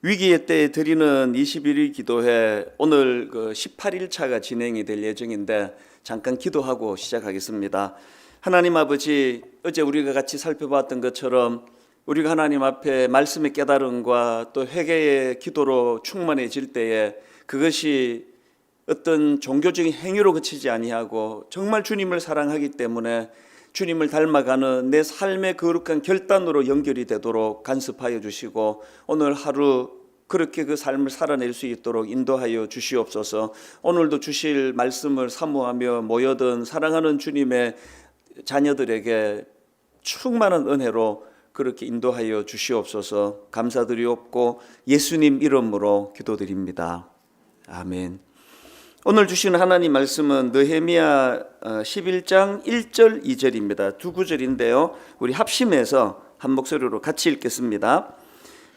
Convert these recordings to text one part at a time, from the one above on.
위기의 때에 드리는 21일 기도회, 오늘 18일차가 진행이 될 예정인데 잠깐 기도하고 시작하겠습니다. 하나님 아버지, 어제 우리가 같이 살펴봤던 것처럼 우리가 하나님 앞에 말씀의 깨달음과 또 회개의 기도로 충만해질 때에 그것이 어떤 종교적인 행위로 그치지 아니하고 정말 주님을 사랑하기 때문에 주님을 닮아가는 내 삶의 거룩한 결단으로 연결이 되도록 간섭하여 주시고, 오늘 하루 그렇게 그 삶을 살아낼 수 있도록 인도하여 주시옵소서. 오늘도 주실 말씀을 사모하며 모여든 사랑하는 주님의 자녀들에게 충만한 은혜로 그렇게 인도하여 주시옵소서. 감사드리옵고 예수님 이름으로 기도드립니다. 아멘. 오늘 주시는 하나님 말씀은 느헤미야 11장 1절 2절입니다. 두 구절인데요, 우리 합심해서 한 목소리로 같이 읽겠습니다.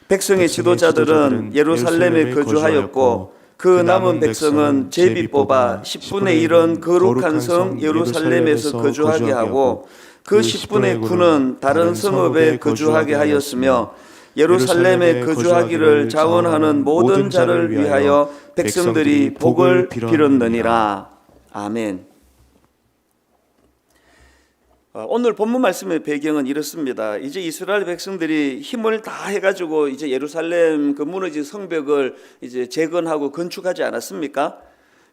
백성의 지도자들은 예루살렘에 거주하였고 그 남은 백성은 제비 뽑아 10분의 1은 거룩한 성 예루살렘에서 거주하게 하고 그 10분의 9는 다른 성읍에 거주하게 하였으며, 예루살렘에 거주하기를 자원하는 모든 자를 위하여 백성들이 복을 빌었느니라. 아멘. 오늘 본문 말씀의 배경은 이렇습니다. 이제 이스라엘 백성들이 힘을 다 해가지고 이제 예루살렘 그 무너진 성벽을 이제 재건하고 건축하지 않았습니까?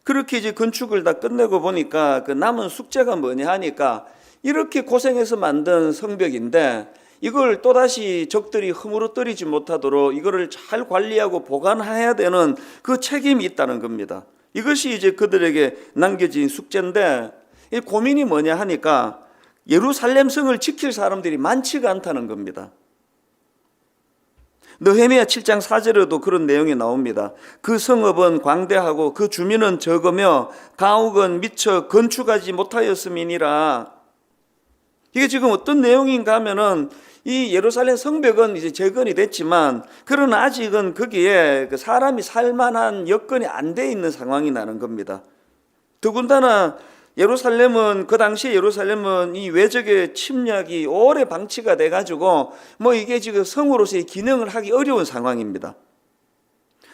그렇게 이제 건축을 다 끝내고 보니까 그 남은 숙제가 뭐냐 하니까, 이렇게 고생해서 만든 성벽인데 이걸 또다시 적들이 허물어뜨리지 못하도록 이거를 잘 관리하고 보관해야 되는 그 책임이 있다는 겁니다. 이것이 이제 그들에게 남겨진 숙제인데, 이 고민이 뭐냐 하니까 예루살렘 성을 지킬 사람들이 많지가 않다는 겁니다. 느헤미야 7장 4절에도 그런 내용이 나옵니다. 그 성읍은 광대하고 그 주민은 적으며 가옥은 미처 건축하지 못하였음이니라. 이게 지금 어떤 내용인가 하면은, 이 예루살렘 성벽은 이제 재건이 됐지만 그러나 아직은 거기에 사람이 살만한 여건이 안 돼 있는 상황이 나는 겁니다. 더군다나 예루살렘은, 그 당시에 예루살렘은 이 외적의 침략이 오래 방치가 돼가지고 이게 지금 성으로서의 기능을 하기 어려운 상황입니다.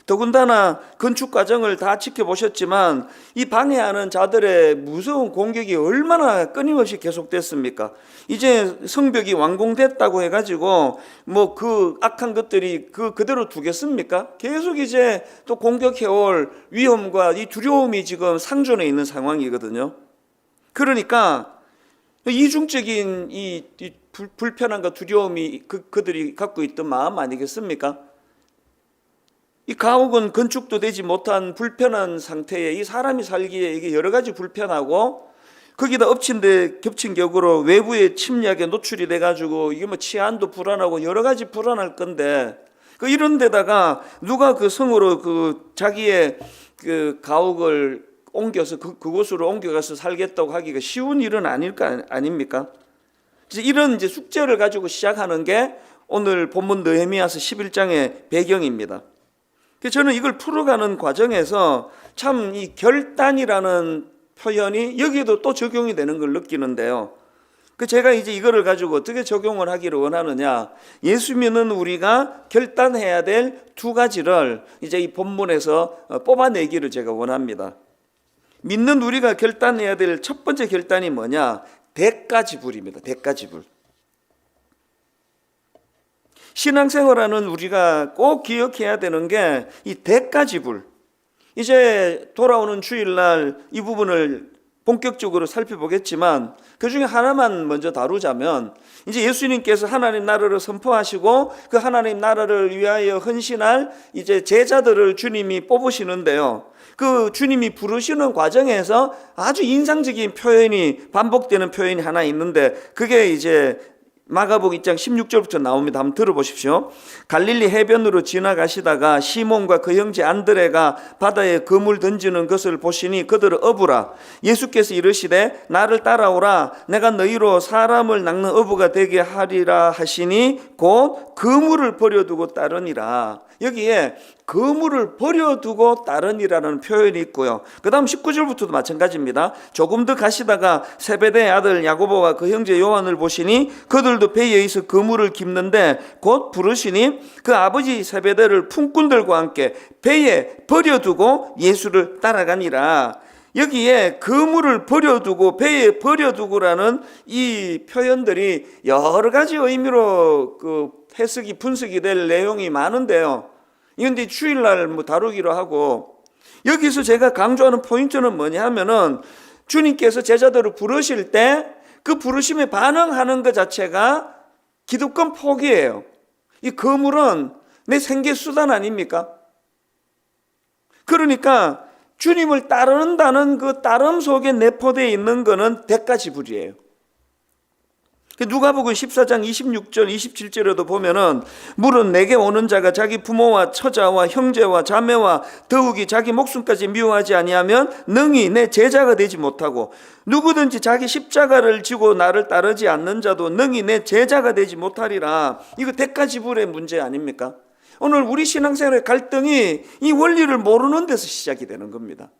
더군다나 건축 과정을 다 지켜보셨지만 이 방해하는 자들의 무서운 공격이 얼마나 끊임없이 계속됐습니까? 이제 성벽이 완공됐다고 해가지고 그 악한 것들이 그대로 두겠습니까? 계속 이제 또 공격해올 위험과 이 두려움이 지금 상존해 있는 상황이거든요. 그러니까 이중적인 이 불편함과 두려움이 그들이 갖고 있던 마음 아니겠습니까? 이 가옥은 건축도 되지 못한 불편한 상태에 이 사람이 살기에 이게 여러 가지 불편하고, 거기다 엎친 데 겹친 격으로 외부의 침략에 노출이 돼가지고 이게 치안도 불안하고 여러 가지 불안할 건데, 이런 데다가 누가 그 성으로 자기의 가옥을 옮겨서 그곳으로 옮겨가서 살겠다고 하기가 쉬운 일은 아닙니까? 이런 이제 숙제를 가지고 시작하는 게 오늘 본문 느헤미야서 11장의 배경입니다. 저는 이걸 풀어가는 과정에서 참 이 결단이라는 표현이 여기도 또 적용이 되는 걸 느끼는데요. 제가 이제 이거를 가지고 어떻게 적용을 하기를 원하느냐, 예수 믿는 우리가 결단해야 될 두 가지를 이제 이 본문에서 뽑아내기를 제가 원합니다. 믿는 우리가 결단해야 될 첫 번째 결단이 뭐냐? 대가지불입니다. 대가지불. 신앙생활하는 우리가 꼭 기억해야 되는 게 이 대가지불. 이제 돌아오는 주일날 이 부분을 본격적으로 살펴보겠지만 그중에 하나만 먼저 다루자면, 이제 예수님께서 하나님 나라를 선포하시고 그 하나님 나라를 위하여 헌신할 이제 제자들을 주님이 뽑으시는데요, 그 주님이 부르시는 과정에서 아주 인상적인 표현이, 반복되는 표현이 하나 있는데, 그게 이제 마가복음 2장 16절부터 나옵니다. 한번 들어보십시오. 갈릴리 해변으로 지나가시다가 시몬과 그 형제 안드레가 바다에 그물 던지는 것을 보시니 그들을 어부라. 예수께서 이르시되 나를 따라오라. 내가 너희로 사람을 낚는 어부가 되게 하리라 하시니 곧 그물을 버려두고 따르니라. 여기에 그물을 버려두고 따르니라는 표현이 있고요. 그 다음 19절부터도 마찬가지입니다. 조금 더 가시다가 세베대의 아들 야고보와 그 형제 요한을 보시니 그들도 그들도 배에 의해서 그물을 깁는데 곧 부르시니 그 아버지 세베대를 품꾼들과 함께 배에 버려두고 예수를 따라가니라. 여기에 그물을 버려두고 배에 버려두고라는 이 표현들이 여러 가지 의미로 그 해석이 분석이 될 내용이 많은데요. 이건데 주일날 뭐 다루기로 하고, 여기서 제가 강조하는 포인트는 뭐냐 하면은 주님께서 제자들을 부르실 때 그 부르심에 반응하는 것 자체가 기득권 포기예요. 이 그물은 내 생계 수단 아닙니까? 그러니까 주님을 따른다는 그 따름 속에 내포되어 있는 것은 대가 지불이에요. 누가복음 14장 26절 27절에도 보면은 물은 내게 오는 자가 자기 부모와 처자와 형제와 자매와 더욱이 자기 목숨까지 미워하지 아니하면 능히 내 제자가 되지 못하고, 누구든지 자기 십자가를 지고 나를 따르지 않는 자도 능히 내 제자가 되지 못하리라. 이거 대가 지불의 문제 아닙니까? 오늘 우리 신앙생활의 갈등이 이 원리를 모르는 데서 시작이 되는 겁니다.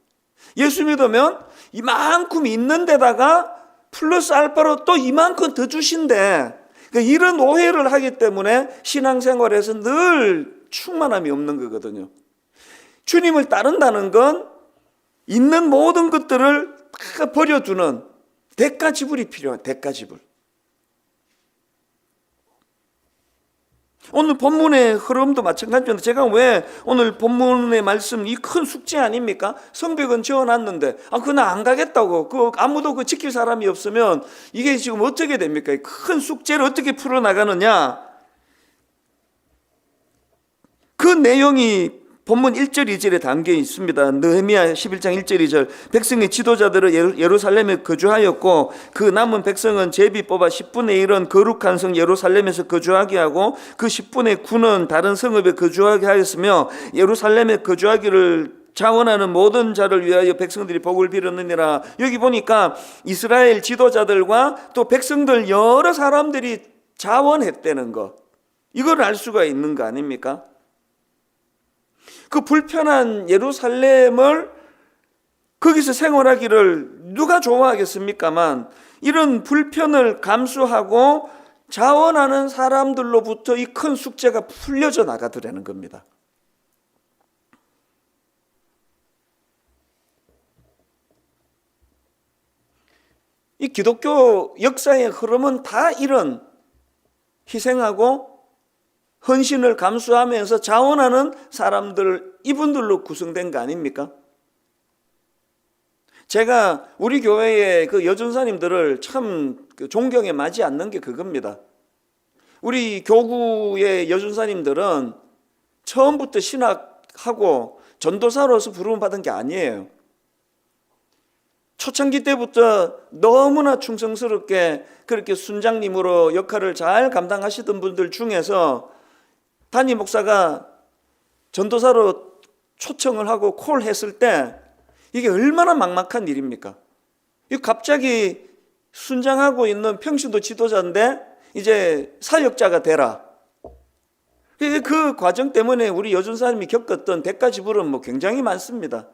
예수 믿으면 이만큼 있는 데다가 플러스 알파로 또 이만큼 더 주신대. 그러니까 이런 오해를 하기 때문에 신앙생활에서 늘 충만함이 없는 거거든요. 주님을 따른다는 건 있는 모든 것들을 다 버려두는 대가 지불이 필요한 대가 지불. 오늘 본문의 흐름도 마찬가지인데, 제가 왜 오늘 본문의 말씀 이 큰 숙제 아닙니까? 성벽은 지어놨는데 그건 안 가겠다고, 아무도 그 지킬 사람이 없으면 이게 지금 어떻게 됩니까? 큰 숙제를 어떻게 풀어나가느냐, 그 내용이 본문 1절 2절에 담겨 있습니다. 느헤미야 11장 1절 2절. 백성의 지도자들은 예루살렘에 거주하였고 그 남은 백성은 제비 뽑아 10분의 1은 거룩한 성 예루살렘에서 거주하게 하고 그 10분의 9는 다른 성읍에 거주하게 하였으며, 예루살렘에 거주하기를 자원하는 모든 자를 위하여 백성들이 복을 빌었느니라. 여기 보니까 이스라엘 지도자들과 또 백성들 여러 사람들이 자원했다는 거, 이걸 알 수가 있는 거 아닙니까? 그 불편한 예루살렘을 거기서 생활하기를 누가 좋아하겠습니까만, 이런 불편을 감수하고 자원하는 사람들로부터 이 큰 숙제가 풀려져 나가더라는 겁니다. 이 기독교 역사의 흐름은 다 이런 희생하고 헌신을 감수하면서 자원하는 사람들, 이분들로 구성된 거 아닙니까? 제가 우리 교회의 그 여전사님들을 참 존경에 맞지 않는 게 그겁니다. 우리 교구의 여전사님들은 처음부터 신학하고 전도사로서 부름을 받은 게 아니에요. 초창기 때부터 너무나 충성스럽게 그렇게 순장님으로 역할을 잘 감당하시던 분들 중에서 담임 목사가 전도사로 초청을 하고 콜했을 때 이게 얼마나 막막한 일입니까? 갑자기 순장하고 있는 평신도 지도자인데 이제 사역자가 되라. 그 과정 때문에 우리 여전사님이 겪었던 대가 지불은 뭐 굉장히 많습니다.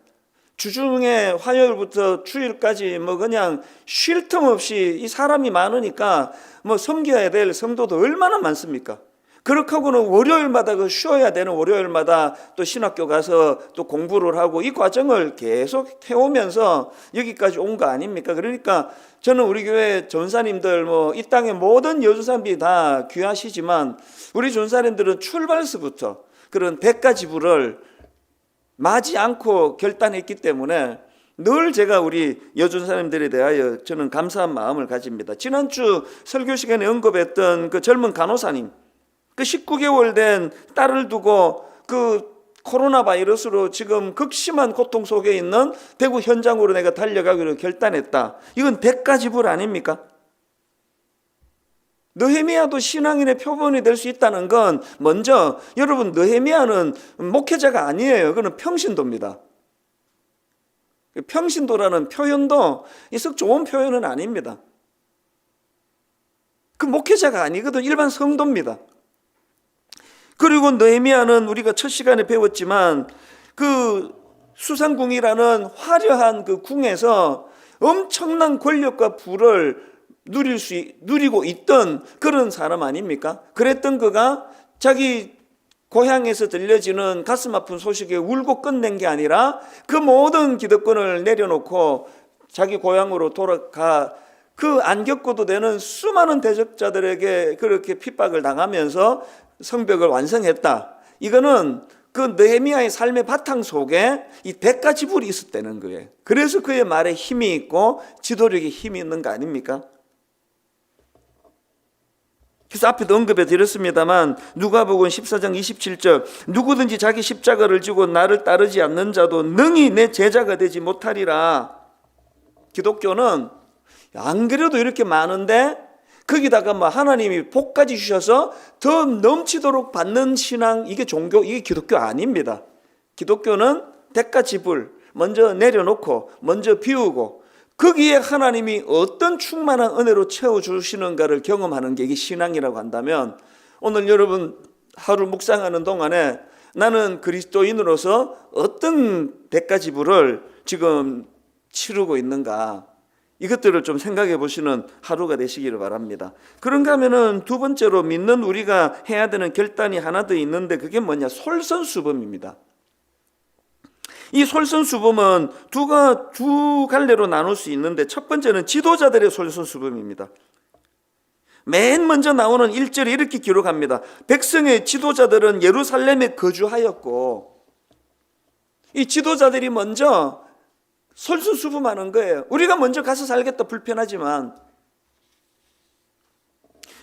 주중에 화요일부터 주일까지 뭐 그냥 쉴 틈 없이 이 사람이 많으니까 뭐 섬겨야 될 성도도 얼마나 많습니까? 그렇게 하고는 월요일마다 쉬어야 되는 월요일마다 또 신학교 가서 또 공부를 하고 이 과정을 계속 해오면서 여기까지 온 거 아닙니까? 그러니까 저는 우리 교회 전사님들 뭐 이 땅의 모든 여전사님들이 다 귀하시지만 우리 전사님들은 출발서부터 그런 대가 지불을 마지 않고 결단했기 때문에 늘 제가 우리 여전사님들에 대하여 저는 감사한 마음을 가집니다. 지난주 설교 시간에 언급했던 그 젊은 간호사님, 그 19개월 된 딸을 두고 그 코로나 바이러스로 지금 극심한 고통 속에 있는 대구 현장으로 내가 달려가기로 결단했다. 이건 대가 지불 아닙니까? 느헤미야도 신앙인의 표본이 될 수 있다는 건 먼저 여러분, 느헤미야는 목회자가 아니에요. 그는 평신도입니다. 평신도라는 표현도 썩 좋은 표현은 아닙니다. 그 목회자가 아니거든. 일반 성도입니다. 그리고 느헤미야는 우리가 첫 시간에 배웠지만 그 수상궁이라는 화려한 그 궁에서 엄청난 권력과 부를 누리고 있던 그런 사람 아닙니까? 그랬던 그가 자기 고향에서 들려지는 가슴 아픈 소식에 울고 끝낸 게 아니라 그 모든 기득권을 내려놓고 자기 고향으로 돌아가 그 안 겪어도 되는 수많은 대적자들에게 그렇게 핍박을 당하면서 성벽을 완성했다. 이거는 그 느헤미야의 삶의 바탕 속에 이 백가지불이 있었다는 거예요. 그래서 그의 말에 힘이 있고 지도력에 힘이 있는 거 아닙니까? 그래서 앞에도 언급해 드렸습니다만 누가복음 14장 27절 누구든지 자기 십자가를 지고 나를 따르지 않는 자도 능히 내 제자가 되지 못하리라. 기독교는 안 그래도 이렇게 많은데 거기다가 뭐 하나님이 복까지 주셔서 더 넘치도록 받는 신앙, 이게 종교, 이게 기독교 아닙니다. 기독교는 대가지불 먼저 내려놓고 먼저 비우고 거기에 하나님이 어떤 충만한 은혜로 채워주시는가를 경험하는 게 이게 신앙이라고 한다면, 오늘 여러분 하루 묵상하는 동안에 나는 그리스도인으로서 어떤 대가지불을 지금 치르고 있는가, 이것들을 좀 생각해 보시는 하루가 되시기를 바랍니다. 그런가 하면은 두 번째로 믿는 우리가 해야 되는 결단이 하나 더 있는데, 그게 뭐냐? 솔선수범입니다. 이 솔선수범은 두 갈래로 나눌 수 있는데, 첫 번째는 지도자들의 솔선수범입니다. 맨 먼저 나오는 1절에 이렇게 기록합니다. 백성의 지도자들은 예루살렘에 거주하였고, 이 지도자들이 먼저 솔선수범하는 거예요. 우리가 먼저 가서 살겠다, 불편하지만.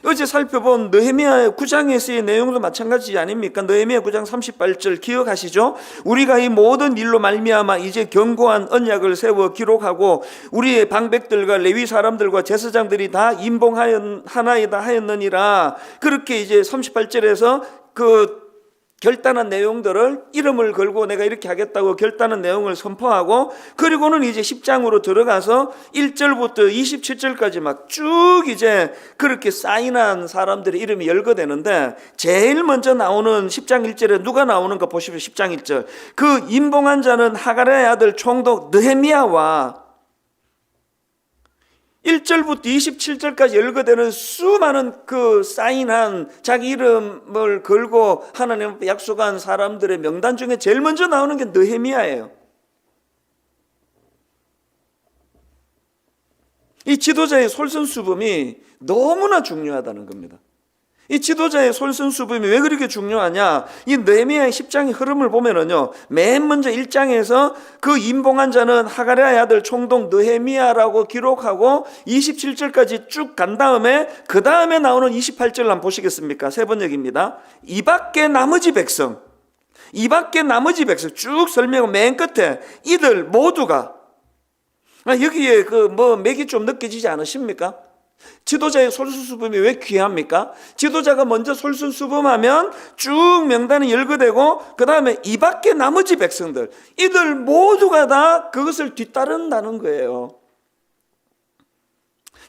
어제 살펴본 느헤미야 9장에서의 내용도 마찬가지 아닙니까? 느헤미야 9장 38절 기억하시죠? 우리가 이 모든 일로 말미암아 이제 견고한 언약을 세워 기록하고 우리의 방백들과 레위 사람들과 제사장들이 다 임봉하나이다 하였느니라. 그렇게 이제 38절에서 그 결단한 내용들을 이름을 걸고 내가 이렇게 하겠다고 결단한 내용을 선포하고, 그리고는 이제 10장으로 들어가서 1절부터 27절까지 막 쭉 이제 그렇게 사인한 사람들의 이름이 열거되는데, 제일 먼저 나오는 10장 1절에 누가 나오는가 보십시오. 10장 1절. 그 임봉한 자는 하가랴의 아들 총독 느헤미야와 1절부터 27절까지 열거되는 수많은 그 사인한 자기 이름을 걸고 하나님 앞에 약속한 사람들의 명단 중에 제일 먼저 나오는 게 느헤미야예요. 이 지도자의 솔선수범이 너무나 중요하다는 겁니다. 이 지도자의 솔선수범이 왜 그렇게 중요하냐? 이 느헤미야의 10장의 흐름을 보면은요, 맨 먼저 1장에서 그 임봉한 자는 하가랴의 아들 총독 느헤미야라고 기록하고 27절까지 쭉 간 다음에 그 다음에 나오는 28절 한번 보시겠습니까? 세 번역입니다. 이 밖에 나머지 백성 쭉 설명하고 맨 끝에 이들 모두가, 여기에 그 뭐 맥이 좀 느껴지지 않으십니까? 지도자의 솔선수범이 왜 귀합니까? 지도자가 먼저 솔선수범하면 쭉 명단이 열거되고 그 다음에 이 밖에 나머지 백성들, 이들 모두가 다 그것을 뒤따른다는 거예요.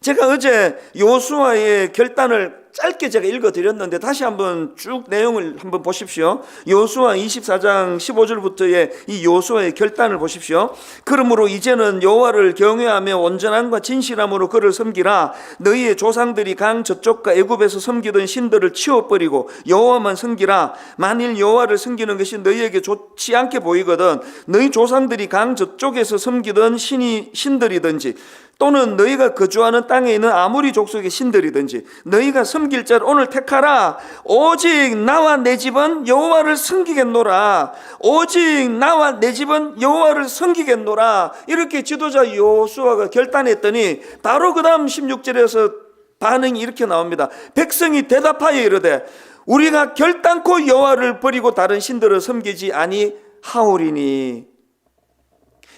제가 어제 여호수아의 결단을 짧게 제가 읽어드렸는데 다시 한번 쭉 내용을 한번 보십시오. 여호수아 24장 15절부터의 이 여호수아의 결단을 보십시오. 그러므로 이제는 여호와를 경외하며 온전함과 진실함으로 그를 섬기라. 너희의 조상들이 강 저쪽과 애굽에서 섬기던 신들을 치워버리고 여호와만 섬기라. 만일 여호와를 섬기는 것이 너희에게 좋지 않게 보이거든 너희 조상들이 강 저쪽에서 섬기던 신들이든지 또는 너희가 거주하는 땅에 있는 아무리 족속의 신들이든지 너희가 섬길 자를 오늘 택하라. 오직 나와 내 집은 여호와를 섬기겠노라. 오직 나와 내 집은 여호와를 섬기겠노라. 이렇게 지도자 여호수아가 결단했더니 바로 그 다음 16절에서 반응이 이렇게 나옵니다. 백성이 대답하여 이르되 우리가 결단코 여호와를 버리고 다른 신들을 섬기지 아니하오리니.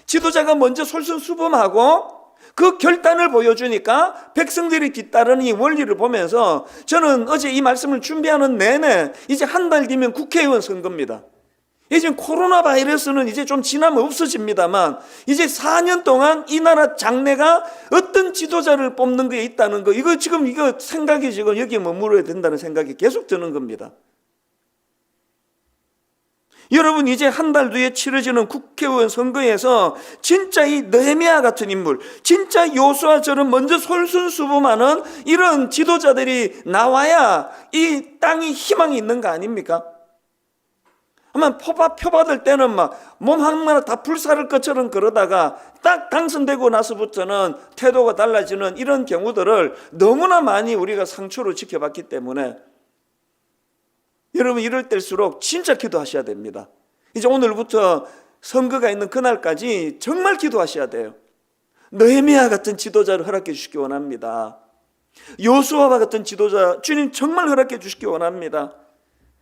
지도자가 먼저 솔선수범하고 그 결단을 보여주니까 백성들이 뒤따르는 이 원리를 보면서 저는 어제 이 말씀을 준비하는 내내 이제 한 달 뒤면 국회의원 선거입니다. 이제 코로나 바이러스는 이제 좀 지나면 없어집니다만 이제 4년 동안 이 나라 장래가 어떤 지도자를 뽑는 게 있다는 거, 이거 생각이 지금 여기에 머물러야 된다는 생각이 계속 드는 겁니다. 여러분, 이제 한 달 뒤에 치러지는 국회의원 선거에서 진짜 이 느헤미야 같은 인물, 진짜 요수아처럼 먼저 솔선수범하는 이런 지도자들이 나와야 이 땅이 희망이 있는 거 아닙니까? 아마 표받을 때는 막 몸 하나하나 다 불사를 것처럼 그러다가 딱 당선되고 나서부터는 태도가 달라지는 이런 경우들을 너무나 많이 우리가 상처로 지켜봤기 때문에 여러분, 이럴 때일수록 진짜 기도하셔야 됩니다. 이제 오늘부터 선거가 있는 그날까지 정말 기도하셔야 돼요. 느헤미야 같은 지도자를 허락해 주시기 원합니다. 요수아와 같은 지도자 주님 정말 허락해 주시기 원합니다.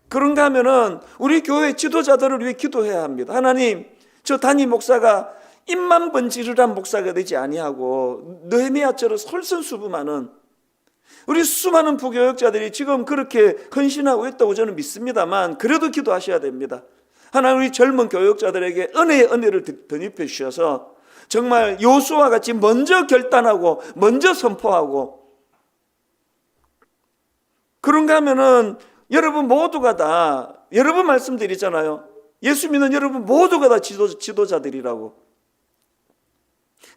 그런가 하면은 우리 교회 지도자들을 위해 기도해야 합니다. 하나님, 저 담임 목사가 입만 번지르란 목사가 되지 아니하고 느헤미야처럼 솔선수범하는 우리 수많은 부교역자들이 지금 그렇게 헌신하고 있다고 저는 믿습니다만, 그래도 기도하셔야 됩니다. 하나님, 우리 젊은 교역자들에게 은혜의 은혜를 덧입혀 주셔서 정말 요수와 같이 먼저 결단하고 먼저 선포하고, 그런가 하면은 여러분 모두가 다, 여러 번 말씀드리잖아요. 예수 믿는 여러분 모두가 다 지도자들이라고.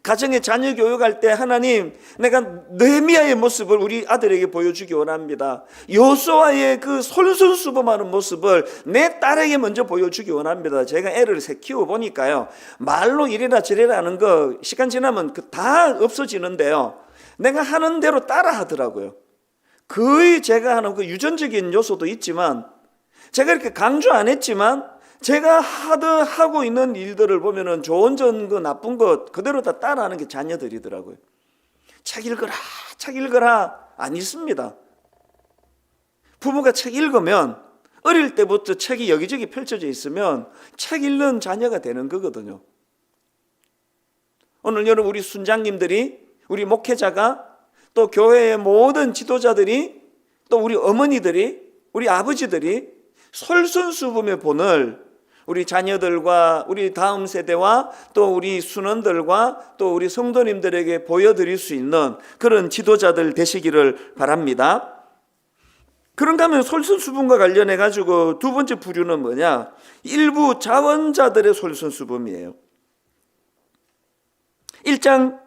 가정의 자녀 교육할 때 하나님, 내가 느헤미야의 모습을 우리 아들에게 보여주기 원합니다. 요수아의 그 솔선수범하는 모습을 내 딸에게 먼저 보여주기 원합니다. 제가 애를 새 키워보니까요, 말로 이래라 저래라 하는 거 시간 지나면 다 없어지는데요, 내가 하는 대로 따라 하더라고요. 거의 제가 하는 그 유전적인 요소도 있지만, 제가 이렇게 강조 안 했지만 제가 하고 있는 일들을 보면은 좋은 거 나쁜 것 그대로 다 따라하는 게 자녀들이더라고요. 책 읽어라 안 읽습니다. 부모가 책 읽으면 어릴 때부터 책이 여기저기 펼쳐져 있으면 책 읽는 자녀가 되는 거거든요. 오늘 여러분, 우리 순장님들이, 우리 목회자가, 또 교회의 모든 지도자들이, 또 우리 어머니들이, 우리 아버지들이 솔선수범의 본을 우리 자녀들과 우리 다음 세대와 또 우리 순원들과 또 우리 성도님들에게 보여드릴 수 있는 그런 지도자들 되시기를 바랍니다. 그런가 하면 솔선수범과 관련해 가지고 두 번째 부류는 뭐냐? 일부 자원자들의 솔선수범이에요. 1절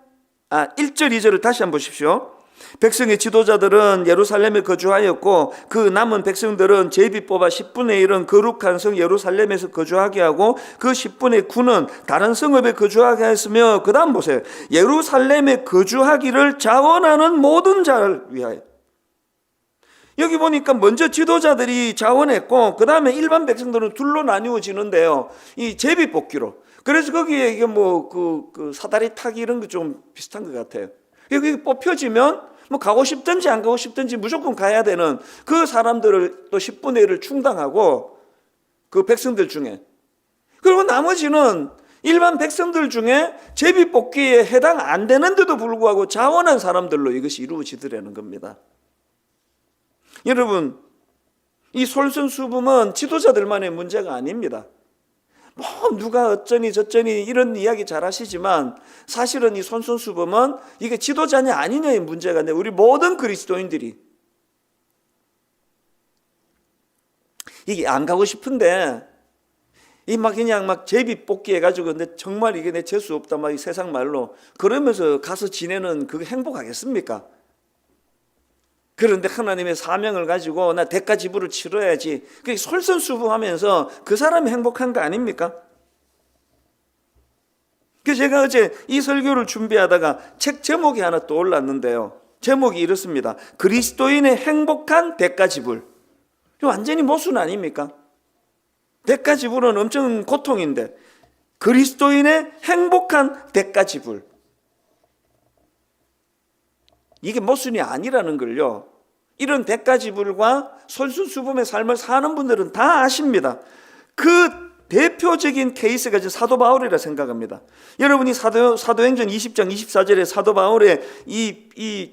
2절을 다시 한번 보십시오. 백성의 지도자들은 예루살렘에 거주하였고 그 남은 백성들은 제비 뽑아 10분의 1은 거룩한 성 예루살렘에서 거주하게 하고 그 10분의 9는 다른 성읍에 거주하게 했으며, 그 다음 보세요. 예루살렘에 거주하기를 자원하는 모든 자를 위하여. 여기 보니까 먼저 지도자들이 자원했고 그 다음에 일반 백성들은 둘로 나뉘어지는데요, 이 제비 뽑기로. 그래서 거기에 이게 그 사다리 타기 이런 거 좀 비슷한 것 같아요. 여기 뽑혀지면 뭐 가고 싶든지 안 가고 싶든지 무조건 가야 되는 그 사람들을 또 10분의 1을 충당하고 그 백성들 중에, 그리고 나머지는 일반 백성들 중에 제비뽑기에 해당 안 되는데도 불구하고 자원한 사람들로 이것이 이루어지더라는 겁니다. 여러분, 이 솔선수범은 지도자들만의 문제가 아닙니다. 뭐 누가 어쩌니 저쩌니 이런 이야기 잘 하시지만 사실은 이 솔선수범은 이게 지도자냐 아니냐의 문제가 아니라 우리 모든 그리스도인들이 이게 안 가고 싶은데 이 막 그냥 막 제비 뽑기 해가지고 근데 정말 이게 내 재수 없다 막 이 세상 말로 그러면서 가서 지내는 그게 행복하겠습니까? 그런데 하나님의 사명을 가지고 나 대가 지불을 치러야지, 그게 솔선수범하면서 그 사람이 행복한 거 아닙니까? 그래서 제가 어제 이 설교를 준비하다가 책 제목이 하나 떠올랐는데요, 제목이 이렇습니다. 그리스도인의 행복한 대가 지불. 완전히 모순 아닙니까? 대가 지불은 엄청 고통인데 그리스도인의 행복한 대가 지불, 이게 모순이 아니라는 걸요, 이런 대가 지불과 솔선수범의 삶을 사는 분들은 다 아십니다. 그 대표적인 케이스가 이제 사도 바울이라 생각합니다. 여러분이 사도행전 20장 24절에 사도 바울의 이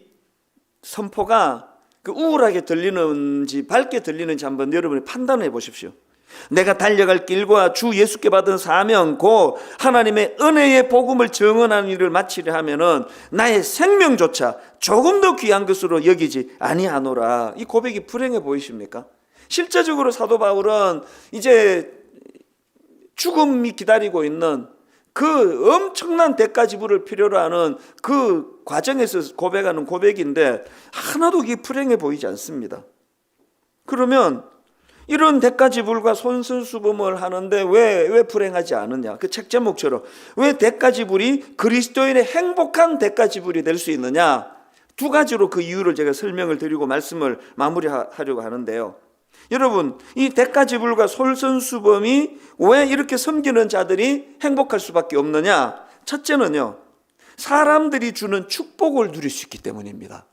선포가 그 우울하게 들리는지 밝게 들리는지 한번 여러분이 판단해 보십시오. 내가 달려갈 길과 주 예수께 받은 사명 곧 하나님의 은혜의 복음을 증언하는 일을 마치려 하면은 나의 생명조차 조금 더 귀한 것으로 여기지 아니하노라. 이 고백이 불행해 보이십니까? 실제적으로 사도 바울은 이제 죽음이 기다리고 있는 그 엄청난 대가 지불을 필요로 하는 그 과정에서 고백하는 고백인데 하나도 이게 불행해 보이지 않습니다. 그러면 이런 대가 지불과 솔선수범을 하는데 왜 불행하지 않느냐? 그 책 제목처럼 왜 대가 지불이 그리스도인의 행복한 대가 지불이 될 수 있느냐? 두 가지로 그 이유를 제가 설명을 드리고 말씀을 마무리하려고 하는데요. 여러분, 이 대가 지불과 솔선수범이 왜 이렇게 섬기는 자들이 행복할 수밖에 없느냐? 첫째는요, 사람들이 주는 축복을 누릴 수 있기 때문입니다.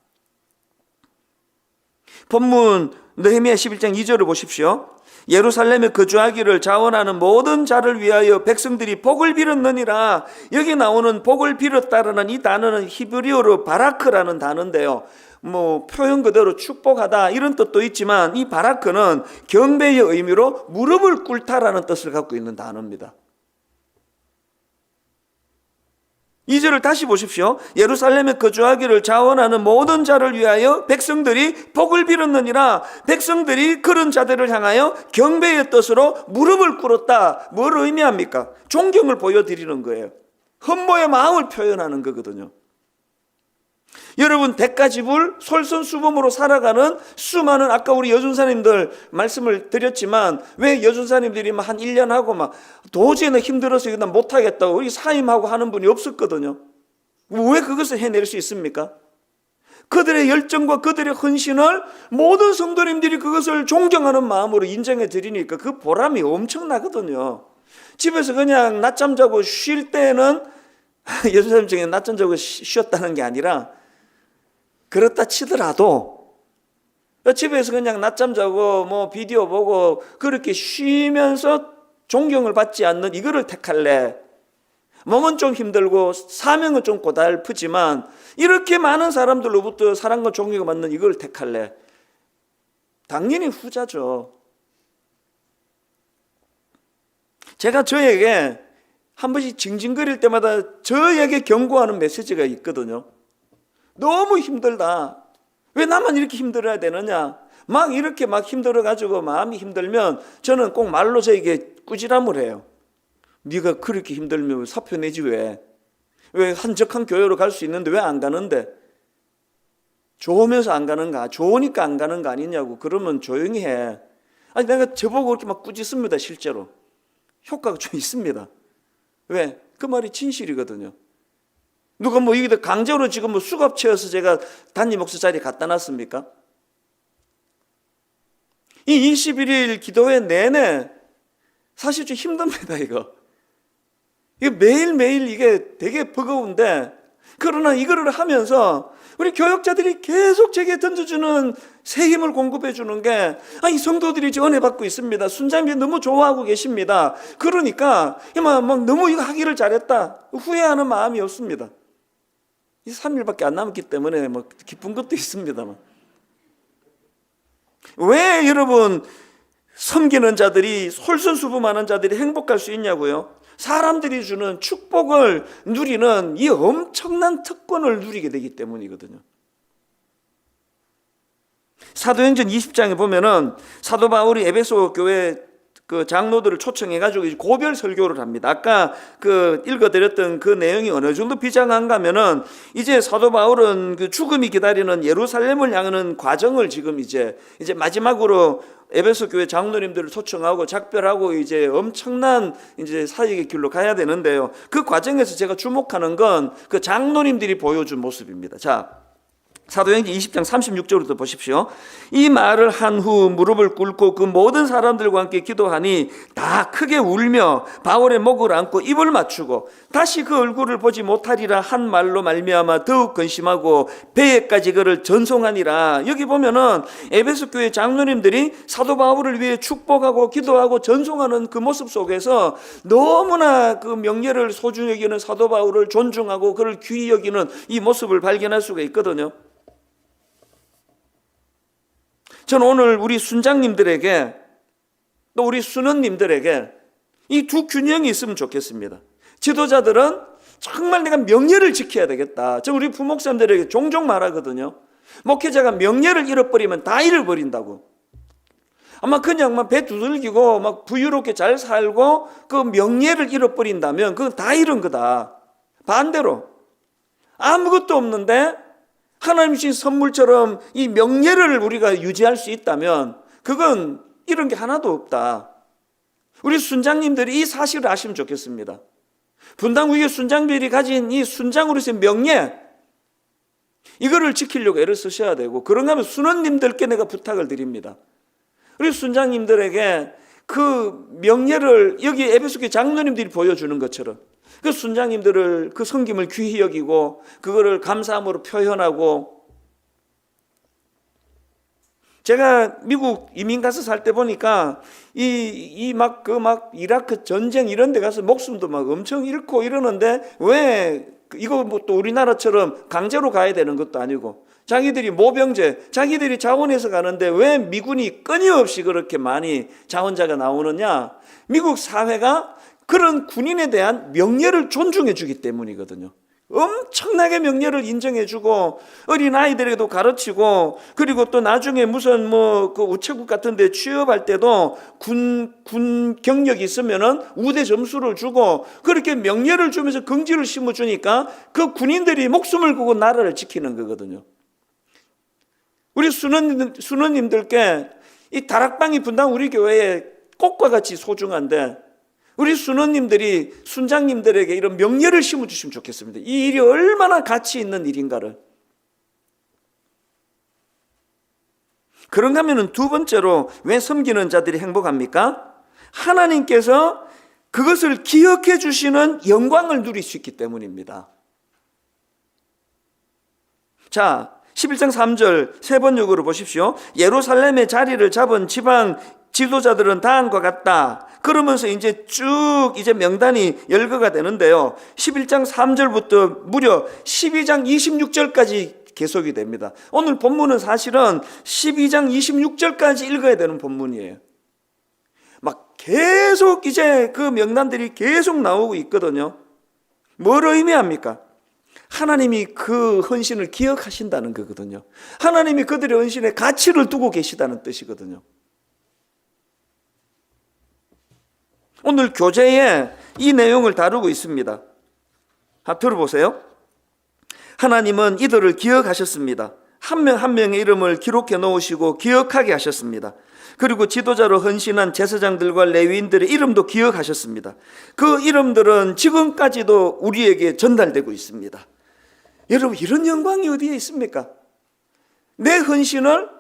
본문 느헤미야 11장 2절을 보십시오. 예루살렘에 거주하기를 자원하는 모든 자를 위하여 백성들이 복을 빌었느니라. 여기 나오는 복을 빌었다라는 이 단어는 히브리어로 바라크라는 단어인데요, 표현 그대로 축복하다 이런 뜻도 있지만 이 바라크는 경배의 의미로 무릎을 꿇다라는 뜻을 갖고 있는 단어입니다. 2절을 다시 보십시오. 예루살렘에 거주하기를 자원하는 모든 자를 위하여 백성들이 복을 빌었느니라. 백성들이 그런 자들을 향하여 경배의 뜻으로 무릎을 꿇었다. 뭘 의미합니까? 존경을 보여드리는 거예요. 헌모의 마음을 표현하는 거거든요. 여러분, 대가 지불, 솔선수범으로 살아가는 수많은, 아까 우리 여준사님들 말씀을 드렸지만 왜 여준사님들이 한 1년 하고 도저히 힘들어서 이거 못하겠다고 우리 사임하고 하는 분이 없었거든요. 왜 그것을 해낼 수 있습니까? 그들의 열정과 그들의 헌신을 모든 성도님들이 그것을 존경하는 마음으로 인정해 드리니까 그 보람이 엄청나거든요. 집에서 그냥 낮잠 자고 쉴 때는 여준사님 중에 낮잠 자고 쉬었다는 게 아니라 그렇다 치더라도 집에서 그냥 낮잠 자고 비디오 보고 그렇게 쉬면서 존경을 받지 않는 이거를 택할래? 몸은 좀 힘들고 사명은 좀 고달프지만 이렇게 많은 사람들로부터 사랑과 존경을 받는 이걸 택할래? 당연히 후자죠. 제가 저에게 한 번씩 징징거릴 때마다 저에게 경고하는 메시지가 있거든요. 너무 힘들다. 왜 나만 이렇게 힘들어야 되느냐? 이렇게 힘들어가지고 마음이 힘들면 저는 꼭 말로 저에게 꾸지람을 해요. 네가 그렇게 힘들면 사표 내지 왜 한적한 교회로 갈 수 있는데 왜 안 가는데? 좋으면서 안 가는가? 좋으니까 안 가는 거 아니냐고. 그러면 조용히 해. 아니, 내가 저보고 그렇게 꾸짖습니다. 실제로 효과가 좀 있습니다. 왜? 그 말이 진실이거든요. 누가 이게 강제로 지금 수갑 채워서 제가 단임 목사 자리에 갖다 놨습니까? 이 21일 기도회 내내 사실 좀 힘듭니다, 이거. 이게 매일매일 이게 되게 버거운데, 그러나 이거를 하면서 우리 교역자들이 계속 제게 던져주는 새 힘을 공급해 주는 게, 이 성도들이 은혜 받고 있습니다. 순장님이 너무 좋아하고 계십니다. 그러니까 너무 이거 하기를 잘했다 후회하는 마음이 없습니다. 이 3일밖에 안 남았기 때문에 기쁜 것도 있습니다만. 왜 여러분 섬기는 자들이, 솔선수범하는 자들이 행복할 수 있냐고요? 사람들이 주는 축복을 누리는 이 엄청난 특권을 누리게 되기 때문이거든요. 사도행전 20장에 보면은 사도 바울이 에베소 교회 그 장로들을 초청해가지고 고별 설교를 합니다. 아까 읽어드렸던 그 내용이 어느 정도 비장한가 하면은 이제 사도 바울은 그 죽음이 기다리는 예루살렘을 향하는 과정을 지금 이제 마지막으로 에베소 교회 장로님들을 초청하고 작별하고 이제 엄청난 이제 사역의 길로 가야 되는데요. 그 과정에서 제가 주목하는 건 그 장로님들이 보여준 모습입니다. 자, 사도행전 20장 36절부터 보십시오. 이 말을 한 후 무릎을 꿇고 그 모든 사람들과 함께 기도하니 다 크게 울며 바울의 목을 안고 입을 맞추고 다시 그 얼굴을 보지 못하리라 한 말로 말미암아 더욱 근심하고 배에까지 그를 전송하니라. 여기 보면은 에베소 교회 장로님들이 사도 바울을 위해 축복하고 기도하고 전송하는 그 모습 속에서 너무나 그 명예를 소중히 여기는 사도 바울을 존중하고 그를 귀히 여기는 이 모습을 발견할 수가 있거든요. 저는 오늘 우리 순장님들에게 또 우리 순원님들에게 이 두 균형이 있으면 좋겠습니다. 지도자들은 정말 내가 명예를 지켜야 되겠다. 저 우리 부목사님들에게 종종 말하거든요. 목회자가 명예를 잃어버리면 다 잃어버린다고. 아마 그냥 막 배 두들기고 막 부유롭게 잘 살고 그 명예를 잃어버린다면 그건 다 잃은 거다. 반대로 아무것도 없는데 하나님 주신 선물처럼 이 명예를 우리가 유지할 수 있다면 그건 이런 게 하나도 없다. 우리 순장님들이 이 사실을 아시면 좋겠습니다. 분당 위교 순장들이 가진 이 순장으로서의 명예, 이거를 지키려고 애를 쓰셔야 되고, 그런가 하면 순원님들께 내가 부탁을 드립니다. 우리 순장님들에게 그 명예를 여기 에베소교회 장로님들이 보여주는 것처럼 그 순장님들을 그 섬김을 귀히 여기고 그거를 감사함으로 표현하고, 제가 미국 이민 가서 살 때 보니까 이라크 전쟁 이런 데 가서 목숨도 막 엄청 잃고 이러는데 왜 이거 뭐 또 우리나라처럼 강제로 가야 되는 것도 아니고 자기들이 모병제, 자기들이 자원해서 가는데 왜 미군이 끊임없이 그렇게 많이 자원자가 나오느냐? 미국 사회가 그런 군인에 대한 명예를 존중해 주기 때문이거든요. 엄청나게 명예를 인정해 주고 어린 아이들에게도 가르치고, 그리고 또 나중에 무슨 그 우체국 같은 데 취업할 때도 군 경력이 있으면은 우대 점수를 주고 그렇게 명예를 주면서 긍지를 심어 주니까 그 군인들이 목숨을 걸고 나라를 지키는 거거든요. 우리 순원님들께 이 다락방이 분당 우리 교회에 꽃과 같이 소중한데 우리 순원님들이 순장님들에게 이런 명예를 심어주시면 좋겠습니다. 이 일이 얼마나 가치 있는 일인가를. 그런가 하면 두 번째로 왜 섬기는 자들이 행복합니까? 하나님께서 그것을 기억해 주시는 영광을 누릴 수 있기 때문입니다. 자, 11장 3절 세 번역으로 보십시오. 예루살렘의 자리를 잡은 지방 지도자들은 다음과 같다. 그러면서 이제 쭉 이제 명단이 열거가 되는데요. 11장 3절부터 무려 12장 26절까지 계속이 됩니다. 오늘 본문은 사실은 12장 26절까지 읽어야 되는 본문이에요. 막 계속 이제 그 명단들이 계속 나오고 있거든요. 뭘 의미합니까? 하나님이 그 헌신을 기억하신다는 거거든요. 하나님이 그들의 헌신에 가치를 두고 계시다는 뜻이거든요. 오늘 교재에 이 내용을 다루고 있습니다. 들어보세요. 하나님은 이들을 기억하셨습니다. 한 명 한 명의 이름을 기록해 놓으시고 기억하게 하셨습니다. 그리고 지도자로 헌신한 제사장들과 레위인들의 이름도 기억하셨습니다. 그 이름들은 지금까지도 우리에게 전달되고 있습니다. 여러분, 이런 영광이 어디에 있습니까? 내 헌신을,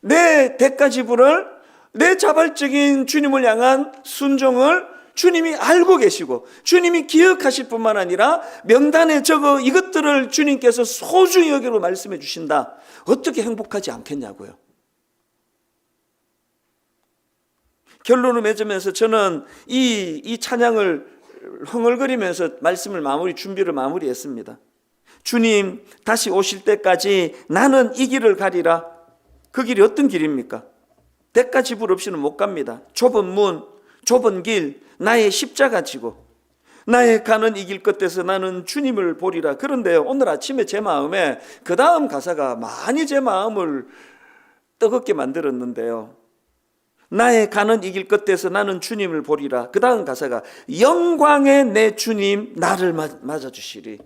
내 대가 지불을, 내 자발적인 주님을 향한 순종을 주님이 알고 계시고 주님이 기억하실 뿐만 아니라 명단에 적어 이것들을 주님께서 소중히 여기로 말씀해 주신다. 어떻게 행복하지 않겠냐고요. 결론을 맺으면서 저는 이 찬양을 흥얼거리면서 준비를 마무리했습니다. 주님 다시 오실 때까지 나는 이 길을 가리라. 그 길이 어떤 길입니까? 대가 지불 없이는 못 갑니다. 좁은 문, 좁은 길, 나의 십자가 지고 나의 가는 이 길 끝에서 나는 주님을 보리라. 그런데요, 오늘 아침에 제 마음에 그 다음 가사가 많이 제 마음을 뜨겁게 만들었는데요. 나의 가는 이 길 끝에서 나는 주님을 보리라. 그 다음 가사가 영광의 내 주님 나를 맞아주시리.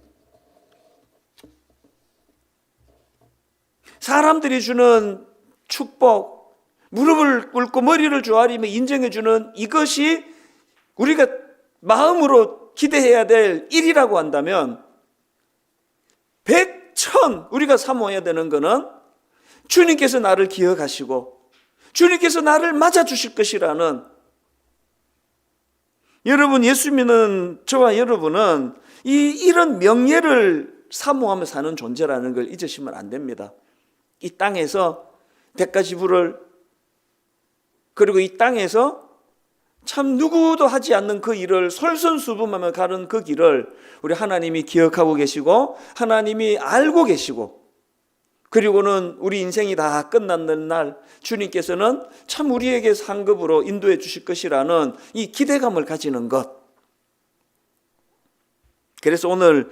사람들이 주는 축복, 무릎을 꿇고 머리를 조아리며 인정해주는 이것이 우리가 마음으로 기대해야 될 일이라고 한다면, 백천 우리가 사모해야 되는 것은 주님께서 나를 기억하시고 주님께서 나를 맞아주실 것이라는, 여러분, 예수 믿는 저와 여러분은 이런 명예를 사모하며 사는 존재라는 걸 잊으시면 안 됩니다. 이 땅에서 대가 지불을, 그리고 이 땅에서 참 누구도 하지 않는 그 일을 솔선수범하며 가는 그 길을 우리 하나님이 기억하고 계시고 하나님이 알고 계시고, 그리고는 우리 인생이 다 끝났는 날 주님께서는 참 우리에게 상급으로 인도해 주실 것이라는 이 기대감을 가지는 것. 그래서 오늘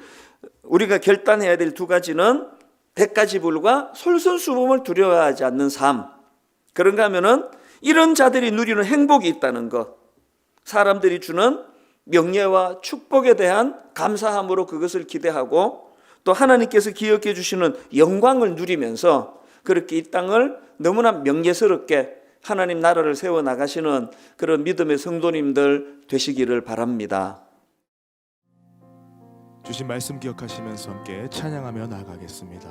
우리가 결단해야 될 두 가지는 대가 지불과 솔선수범을 두려워하지 않는 삶. 그런가 하면은 이런 자들이 누리는 행복이 있다는 것, 사람들이 주는 명예와 축복에 대한 감사함으로 그것을 기대하고 또 하나님께서 기억해 주시는 영광을 누리면서 그렇게 이 땅을 너무나 명예스럽게 하나님 나라를 세워나가시는 그런 믿음의 성도님들 되시기를 바랍니다. 주신 말씀 기억하시면서 함께 찬양하며 나아가겠습니다.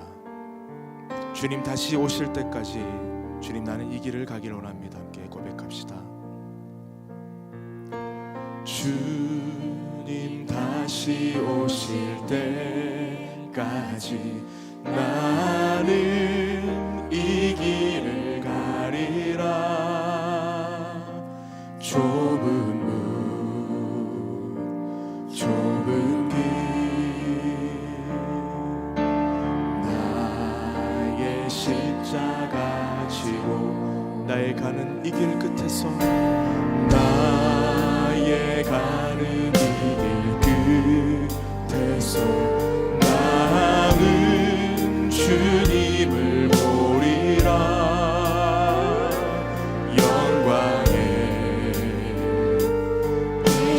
주님 다시 오실 때까지 주님 나는 이 길을 가기를 원합니다. 함께 고백합시다. 주님 다시 오실 때까지 나는 이 길을 가리라. 좁은 문 좁은 길 나의 십자가 지고 나의 가는 이 길 끝에서 나의 가는 이 길 끝에서 나는 주님을 보리라. 영광의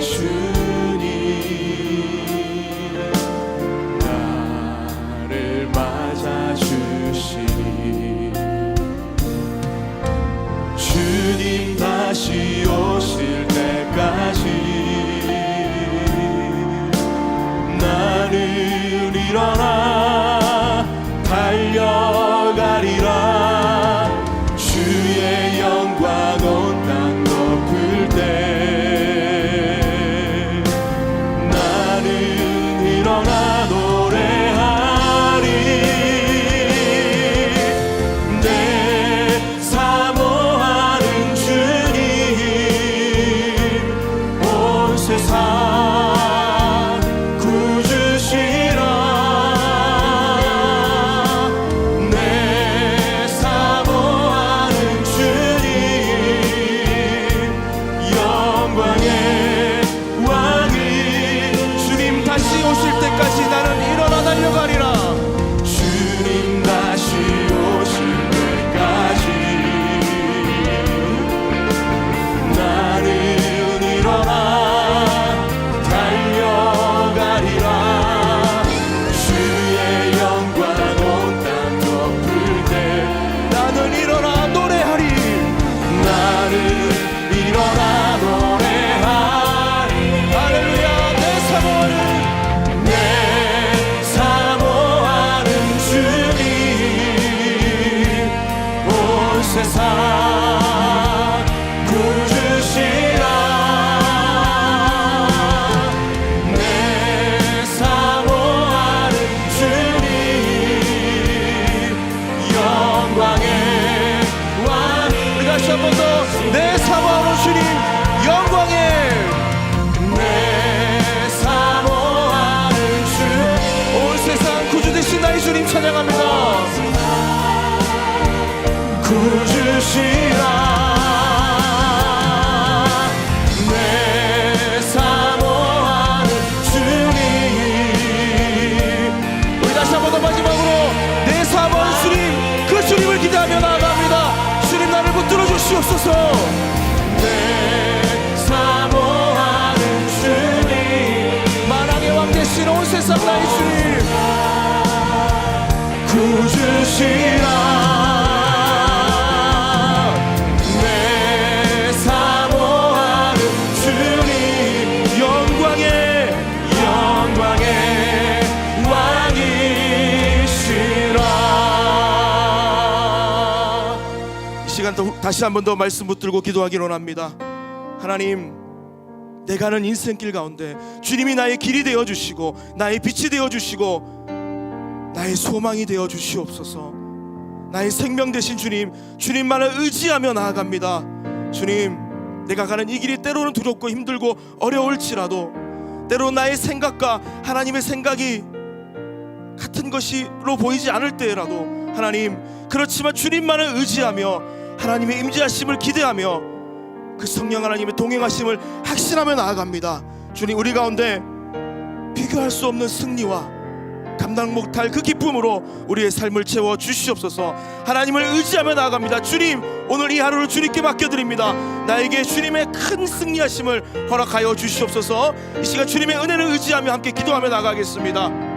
주님 나를 맞아주시니 주님 다시 오실 때까지 나는 일어나 달려가리라. 주의 영광 온 땅 덮을 때 나는 일어나 노래하리. 내 사모하는 주님 온 세상 구주시라. 내 사모하는 주님 영광의 왕이 주님 다시 오실 때까지 나는 일어나 달려가리라. 주님 다시 오실 때까지 나는 일어나 달려가리라. 주의 영광 온 땅 덮을 때 나는 일어나 노래하리. 나는 일어나 노래하리. 할렐루야. 내 사모하는 주님 온 세상 구주시라. 내 사모하는 주님 영광의 왕. 우리 다시 한 번 더 내 사모하는 주님 영광의 내 사모하는 주 온 세상 구주 되신 나의 주님 찬양합니다. 구주시라. 내 사모하는 주님. 우리 다시 한 번 더 마지막으로 내 사모하는 주님 그 주님을 기대하며 나아갑니다. 주님 나를 붙들어 주시옵소서. 내 사모하는 주님 만왕의 왕 되신 온 세상 나의 주님 구주시라. 내 사모하는 주님 영광의 왕이시라. 이 시간 다시 한 번 더 말씀 붙들고 기도하기를 원합니다. 하나님, 내가 가는 인생길 가운데 주님이 나의 길이 되어주시고 나의 빛이 되어주시고 나의 소망이 되어주시옵소서. 나의 생명 되신 주님, 주님만을 의지하며 나아갑니다. 주님, 내가 가는 이 길이 때로는 두렵고 힘들고 어려울지라도 때로 나의 생각과 하나님의 생각이 같은 것으로 보이지 않을 때라도 하나님, 그렇지만 주님만을 의지하며 하나님의 임재하심을 기대하며 그 성령 하나님의 동행하심을 확신하며 나아갑니다. 주님, 우리 가운데 비교할 수 없는 승리와 감당 못할 그 기쁨으로 우리의 삶을 채워 주시옵소서. 하나님을 의지하며 나아갑니다. 주님, 오늘 이 하루를 주님께 맡겨드립니다. 나에게 주님의 큰 승리하심을 허락하여 주시옵소서. 이 시간 주님의 은혜를 의지하며 함께 기도하며 나가겠습니다.